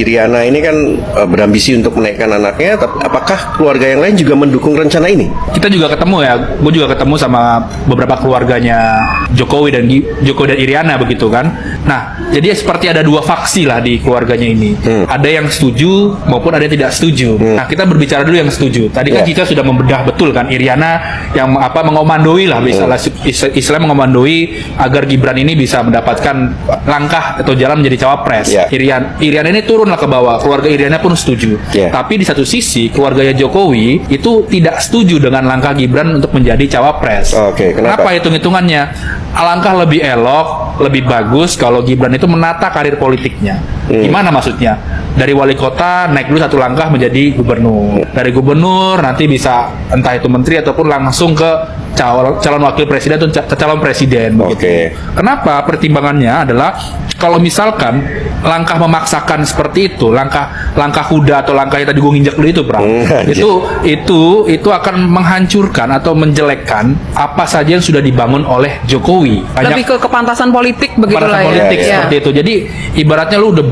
Iriana ini kan berambisi untuk menaikkan anaknya, tapi apakah keluarga yang lain juga mendukung rencana ini? Kita juga ketemu ya, gue juga ketemu sama beberapa keluarganya Jokowi dan Iriana begitu kan. Nah, jadi seperti ada dua faksi lah di keluarganya ini. Ada yang setuju maupun ada yang tidak setuju. Nah, kita berbicara dulu yang setuju. Tadi kan kita sudah membedah betul kan, Iriana yang mengomandoi lah, istilah mengomandoi agar Gibran ini bisa mendapatkan langkah atau jalan menjadi cawapres. Iriana ini turunlah ke bawah, keluarga Iriana pun setuju. Tapi di satu sisi keluarganya Jokowi itu tidak setuju dengan langkah Gibran untuk menjadi cawapres. Kenapa hitung-hitungannya? Alangkah lebih elok, lebih bagus kalau Gibran itu menata karir politiknya. Gimana maksudnya? Dari wali kota naik dulu satu langkah menjadi gubernur. Dari gubernur nanti bisa entah itu menteri ataupun langsung ke calon wakil presiden atau calon presiden. Kenapa? Pertimbangannya adalah kalau misalkan langkah memaksakan seperti itu, langkah kuda atau langkah yang tadi gue nginjak dulu itu, Bro. itu akan menghancurkan atau menjelekkan apa saja yang sudah dibangun oleh Jokowi. Lebih ke kepantasan politik begitulah ya. Seperti itu. Jadi ibaratnya lu udah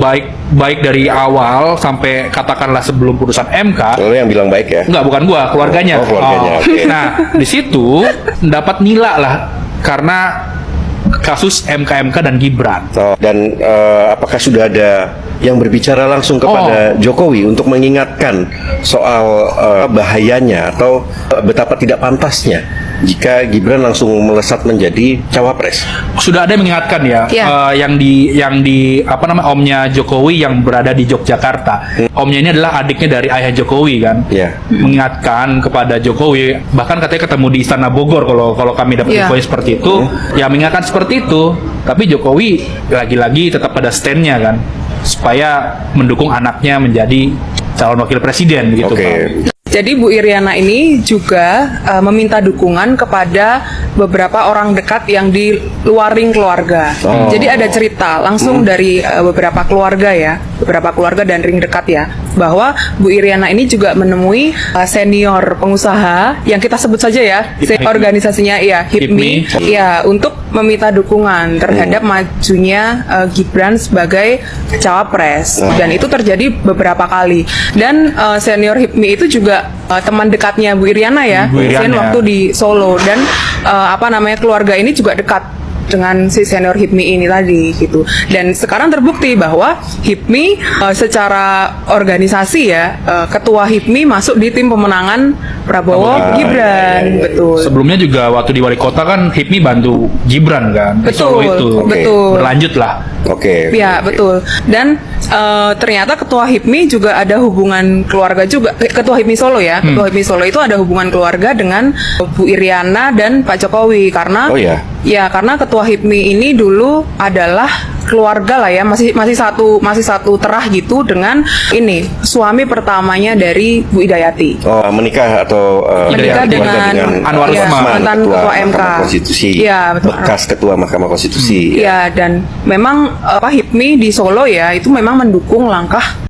baik dari awal sampai katakanlah sebelum putusan MK. Lu yang bilang baik ya? Enggak, bukan gua, keluarganya. Nah, di situ dapat nilai lah karena kasus MK dan Gibran. Dan apakah sudah ada yang berbicara langsung kepada Jokowi untuk mengingatkan soal bahayanya atau betapa tidak pantasnya jika Gibran langsung melesat menjadi cawapres? Sudah ada yang mengingatkan ya, yang di omnya Jokowi yang berada di Yogyakarta. Omnya ini adalah adiknya dari ayah Jokowi kan. Mengingatkan kepada Jokowi, bahkan katanya ketemu di Istana Bogor kalau kami dapat info seperti itu. Ya mengingatkan seperti itu, tapi Jokowi lagi-lagi tetap pada stand-nya kan, supaya mendukung anaknya menjadi calon wakil presiden begitu Pak. Jadi Bu Iriana ini juga meminta dukungan kepada beberapa orang dekat yang di luar ring keluarga. Jadi ada cerita langsung dari beberapa keluarga dan ring dekat ya, bahwa Bu Iriana ini juga menemui senior pengusaha yang kita sebut saja ya, organisasinya HIPMI, untuk meminta dukungan terhadap majunya Gibran sebagai cawapres. Dan itu terjadi beberapa kali. Dan senior HIPMI itu juga teman dekatnya Bu Iriana ya, waktu di Solo, dan keluarga ini juga dekat dengan si senior HIPMI ini tadi gitu. Dan sekarang terbukti bahwa HIPMI secara organisasi ya, ketua HIPMI masuk di tim pemenangan Prabowo Gibran. Betul. Sebelumnya juga waktu di wali kota kan HIPMI bantu Gibran kan. Betul. Betul. Berlanjut lah. Betul. Dan ternyata ketua HIPMI juga ada hubungan keluarga juga. Ketua HIPMI Solo ya. Ketua HIPMI Solo itu ada hubungan keluarga dengan Bu Iriana dan Pak Jokowi karena karena ketua HIPMI ini dulu adalah keluarga lah ya, masih satu terah gitu dengan ini suami pertamanya dari Bu Idayati. Menikah dengan Anwar Usman, mantan ketua MK Konstitusi. Bekas ketua Mahkamah Konstitusi. Dan memang HIPMI di Solo ya itu memang mendukung langkah.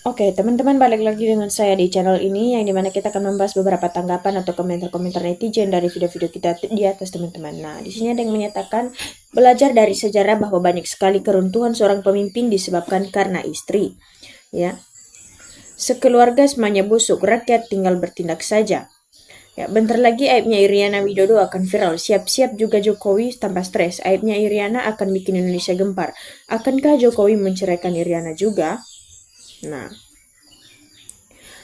Oke, teman-teman, balik lagi dengan saya di channel ini yang dimana kita akan membahas beberapa tanggapan atau komentar-komentar netizen dari video-video kita di atas, teman-teman. Nah, di sini ada yang menyatakan belajar dari sejarah bahwa banyak sekali keruntuhan seorang pemimpin disebabkan karena istri. Ya, sekeluarga semuanya busuk, rakyat tinggal bertindak saja. Ya, bentar lagi aibnya Iriana Widodo akan viral. Siap-siap juga Jokowi tanpa stres. Aibnya Iriana akan bikin Indonesia gempar. Akankah Jokowi menceraikan Iriana juga? Nah,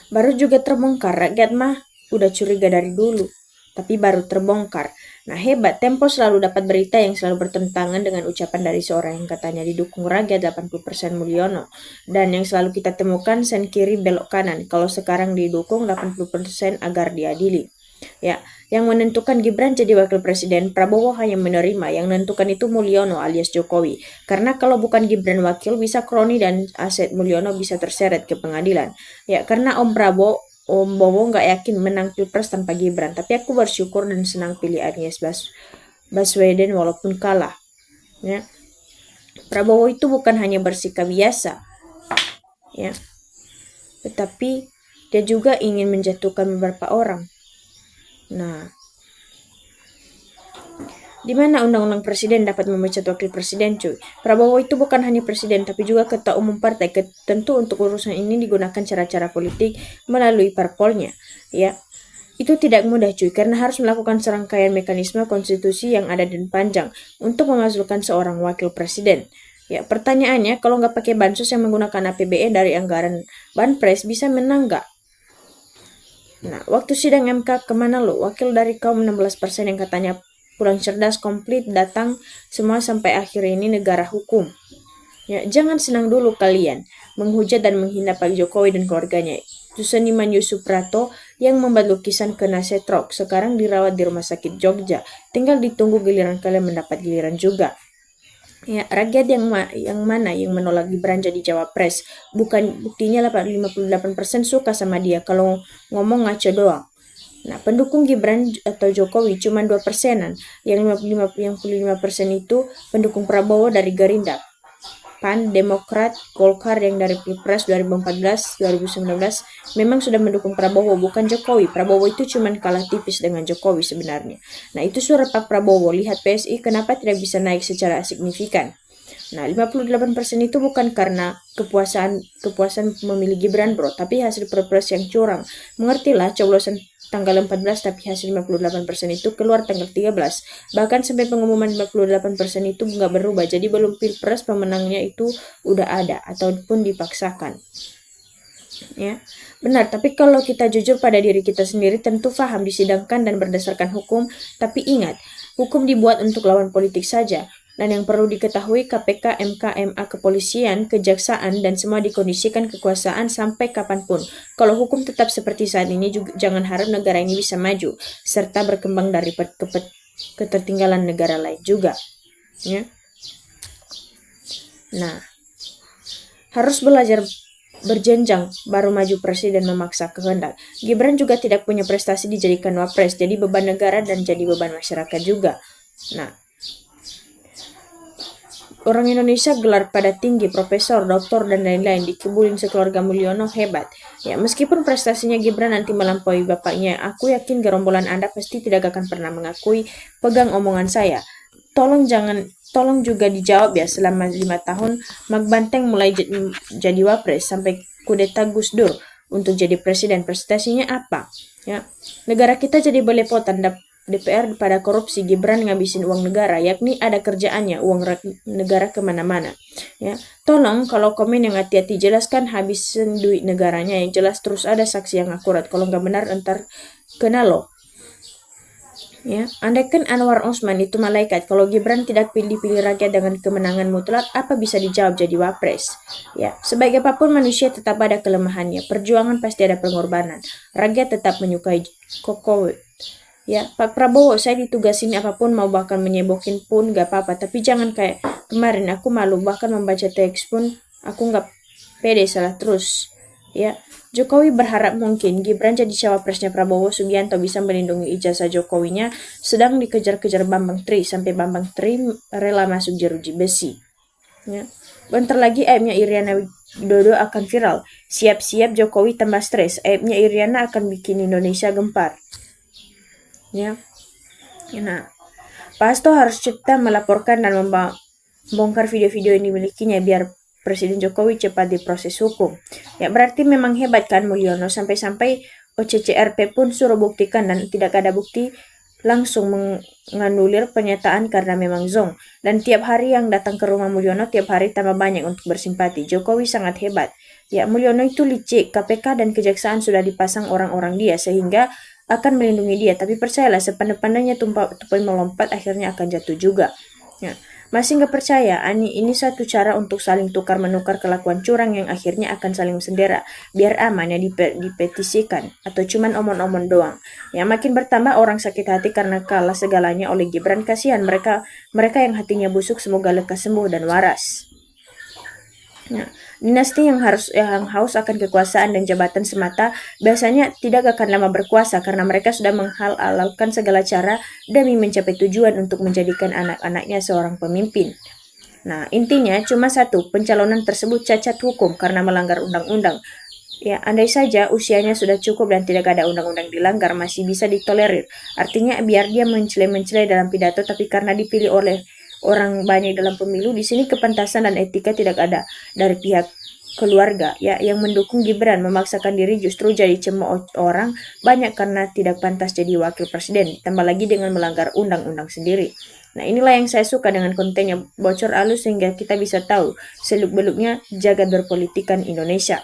baru juga terbongkar, rakyat mah udah curiga dari dulu, tapi baru terbongkar. Nah, hebat, Tempo selalu dapat berita yang selalu bertentangan dengan ucapan dari seorang yang katanya didukung rakyat 80% Mulyono, dan yang selalu kita temukan sen kiri belok kanan, kalau sekarang didukung 80% agar diadili. Ya, yang menentukan Gibran jadi wakil presiden, Prabowo hanya menerima. Yang menentukan itu Mulyono alias Jokowi. Karena kalau bukan Gibran wakil, bisa kroni dan aset Mulyono bisa terseret ke pengadilan. Ya, karena Om Bowo nggak yakin menang pilpres tanpa Gibran. Tapi aku bersyukur dan senang pilih Anies Baswedan walaupun kalah. Ya, Prabowo itu bukan hanya bersikap biasa, ya, tetapi dia juga ingin menjatuhkan beberapa orang. Nah, Di mana undang-undang presiden dapat memecat wakil presiden, cuy. Prabowo itu bukan hanya presiden, tapi juga ketua umum partai. Tentu untuk urusan ini digunakan cara-cara politik melalui parpolnya, ya. Itu tidak mudah, cuy, karena harus melakukan serangkaian mekanisme konstitusi yang ada dan panjang untuk menghasilkan seorang wakil presiden. Ya, pertanyaannya, kalau nggak pakai bansos yang menggunakan APBN dari anggaran Banpres, bisa menang nggak? Nah, waktu sidang MK kemana lo? Wakil dari kaum 16% yang katanya pulang cerdas komplit datang semua sampai akhir ini negara hukum. Ya, jangan senang dulu kalian menghujat dan menghina Pak Jokowi dan keluarganya. Itu seniman Yusuf Prato yang membuat lukisan kena setrok. Sekarang dirawat di rumah sakit Jogja. Tinggal ditunggu giliran kalian mendapat giliran juga. Ya, rakyat yang mana yang menolak Gibran jadi Cawapres? Bukan buktinya 58% suka sama dia. Kalau ngomong ngaco doang. Nah, pendukung Gibran atau Jokowi cuma 2%-an. Yang 55% itu pendukung Prabowo dari Gerindra, PAN, Demokrat, Golkar yang dari Pilpres 2014, 2019 memang sudah mendukung Prabowo, bukan Jokowi. Prabowo itu cuma kalah tipis dengan Jokowi sebenarnya. Nah, itu suara Pak Prabowo. Lihat PSI kenapa tidak bisa naik secara signifikan. Nah, 58% itu bukan karena kepuasan memilih Gibran, bro, tapi hasil Pilpres yang curang. Mengertilah, coblosan tanggal 14 tapi hasil 58% itu keluar tanggal 13. Bahkan sampai pengumuman 58% itu nggak berubah. Jadi belum Pilpres pemenangnya itu udah ada ataupun dipaksakan. Ya, benar, tapi kalau kita jujur pada diri kita sendiri tentu paham disidangkan dan berdasarkan hukum, tapi ingat, hukum dibuat untuk lawan politik saja. Dan yang perlu diketahui, KPK, MK, MA, kepolisian, kejaksaan, dan semua dikondisikan kekuasaan sampai kapanpun. Kalau hukum tetap seperti saat ini, juga jangan harap negara ini bisa maju, serta berkembang dari ketertinggalan negara lain juga. Ya. Nah, harus belajar berjenjang baru maju presiden memaksa kehendak. Gibran juga tidak punya prestasi dijadikan wapres, jadi beban negara dan jadi beban masyarakat juga. Nah, orang Indonesia gelar pada tinggi, profesor, doktor, dan lain-lain, dikibulin sekeluarga Mulyono hebat. Ya, meskipun prestasinya Gibran nanti melampaui bapaknya, aku yakin gerombolan Anda pasti tidak akan pernah mengakui. Pegang omongan saya. Tolong juga dijawab ya, selama 5 tahun Mak Banteng mulai jadi wapres sampai kudeta Gus Dur untuk jadi presiden, prestasinya apa? Ya, negara kita jadi belepotan, DPR pada korupsi, Gibran ngabisin uang negara, yakni ada kerjaannya, uang negara kemana-mana. Ya, tolong kalau komen yang hati-hati jelaskan habisin duit negaranya yang jelas, terus ada saksi yang akurat. Kalau nggak benar ntar kena lo. Ya, andaikan Anwar Osman itu malaikat, kalau Gibran tidak pilih rakyat dengan kemenangan mutlak, apa bisa dijawab jadi wapres? Ya, sebaik apapun manusia tetap ada kelemahannya. Perjuangan pasti ada pengorbanan. Rakyat tetap menyukai Jokowi. Ya, Pak Prabowo, saya ditugasin apapun, mau bahkan menyebokin pun gak apa-apa. Tapi jangan kayak kemarin, aku malu bahkan membaca teks pun aku gak pede, salah terus. Ya, Jokowi berharap mungkin Gibran jadi cawapresnya Prabowo Subianto bisa melindungi ijazah Jokowinya, sedang dikejar-kejar Bambang Tri sampai Bambang Tri rela masuk jeruji besi. Ya, bentar lagi aibnya Iriana Widodo akan viral. Siap-siap Jokowi tambah stres, aibnya Iriana akan bikin Indonesia gempar. Ya, nah, Pak Hasto harus cepat melaporkan dan membongkar video-video yang dimilikinya biar Presiden Jokowi cepat diproses hukum. Ya, berarti memang hebat kan Mulyono, sampai-sampai OCCRP pun suruh buktikan dan tidak ada bukti, langsung menganulir pernyataan karena memang zong. Dan tiap hari yang datang ke rumah Mulyono tiap hari tambah banyak untuk bersimpati. Jokowi sangat hebat. Ya, Mulyono itu licik, KPK dan Kejaksaan sudah dipasang orang-orang dia sehingga akan melindungi dia, tapi percayalah sepandai-pandainya tupai melompat akhirnya akan jatuh juga. Ya, masih nggak percaya? Ini satu cara untuk saling tukar-menukar kelakuan curang yang akhirnya akan saling sendera. Biar aman ya dipetisikan atau cuman omong-omong doang. Ya, makin bertambah orang sakit hati karena kalah segalanya oleh Gibran. Kasihan mereka yang hatinya busuk, semoga lekas sembuh dan waras. Nah, dinasti yang haus akan kekuasaan dan jabatan semata biasanya tidak akan lama berkuasa karena mereka sudah menghalalkan segala cara demi mencapai tujuan untuk menjadikan anak-anaknya seorang pemimpin. Nah, intinya cuma satu, pencalonan tersebut cacat hukum karena melanggar undang-undang. Ya, andai saja usianya sudah cukup dan tidak ada undang-undang dilanggar, masih bisa ditolerir. Artinya biar dia mencela-mencela dalam pidato, tapi karena dipilih oleh orang banyak dalam pemilu, di sini kepantasan dan etika tidak ada dari pihak keluarga ya yang mendukung Gibran memaksakan diri justru jadi cemooh orang banyak karena tidak pantas jadi wakil presiden, ditambah lagi dengan melanggar undang-undang sendiri. Nah, inilah yang saya suka dengan kontennya, bocor halus sehingga kita bisa tahu seluk-beluknya jagat berpolitikan Indonesia.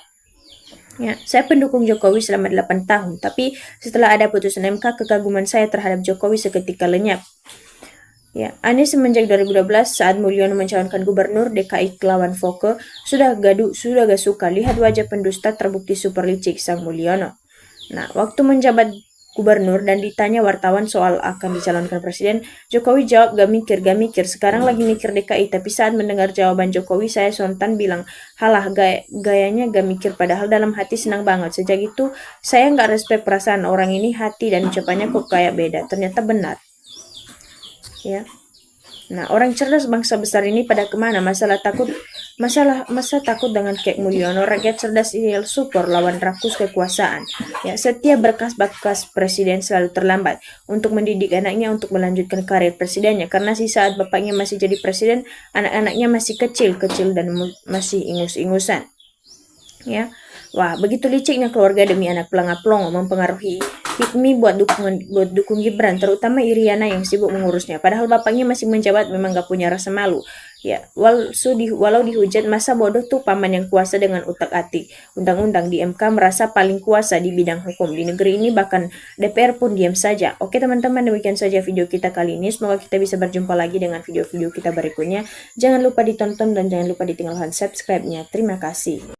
Ya, saya pendukung Jokowi selama 8 tahun, tapi setelah ada putusan MK, kekaguman saya terhadap Jokowi seketika lenyap. Ya, Anies semenjak 2012 saat Mulyono mencalonkan gubernur DKI lawan Foke sudah gak suka lihat wajah pendusta terbukti super licik sang Mulyono. Nah, waktu menjabat gubernur dan ditanya wartawan soal akan dicalonkan presiden, Jokowi jawab gak mikir, sekarang lagi mikir DKI. Tapi saat mendengar jawaban Jokowi, saya spontan bilang, halah gayanya gak mikir, padahal dalam hati senang banget. Sejak itu saya gak respect perasaan orang ini, hati dan ucapannya kok kayak beda. Ternyata benar. Ya. Nah, orang cerdas bangsa besar ini pada kemana? Masa takut dengan kayak Mulyono? Rakyat cerdas ideal support lawan rakus kekuasaan. Ya, setiap berkas presiden selalu terlambat untuk mendidik anaknya untuk melanjutkan karir presidennya, karena si saat bapaknya masih jadi presiden, anak-anaknya masih kecil dan masih ingus-ingusan. Ya. Wah, begitu liciknya keluarga demi anak pelongo mempengaruhi Hipmi buat dukung Gibran, terutama Iriana yang sibuk mengurusnya. Padahal bapaknya masih menjabat, memang gak punya rasa malu. Ya, walau dihujat, masa bodoh tuh paman yang kuasa dengan utak-atik undang-undang di MK merasa paling kuasa di bidang hukum di negeri ini, bahkan DPR pun diam saja. Oke teman-teman, demikian saja video kita kali ini. Semoga kita bisa berjumpa lagi dengan video-video kita berikutnya. Jangan lupa ditonton dan jangan lupa ditinggalkan subscribe-nya. Terima kasih.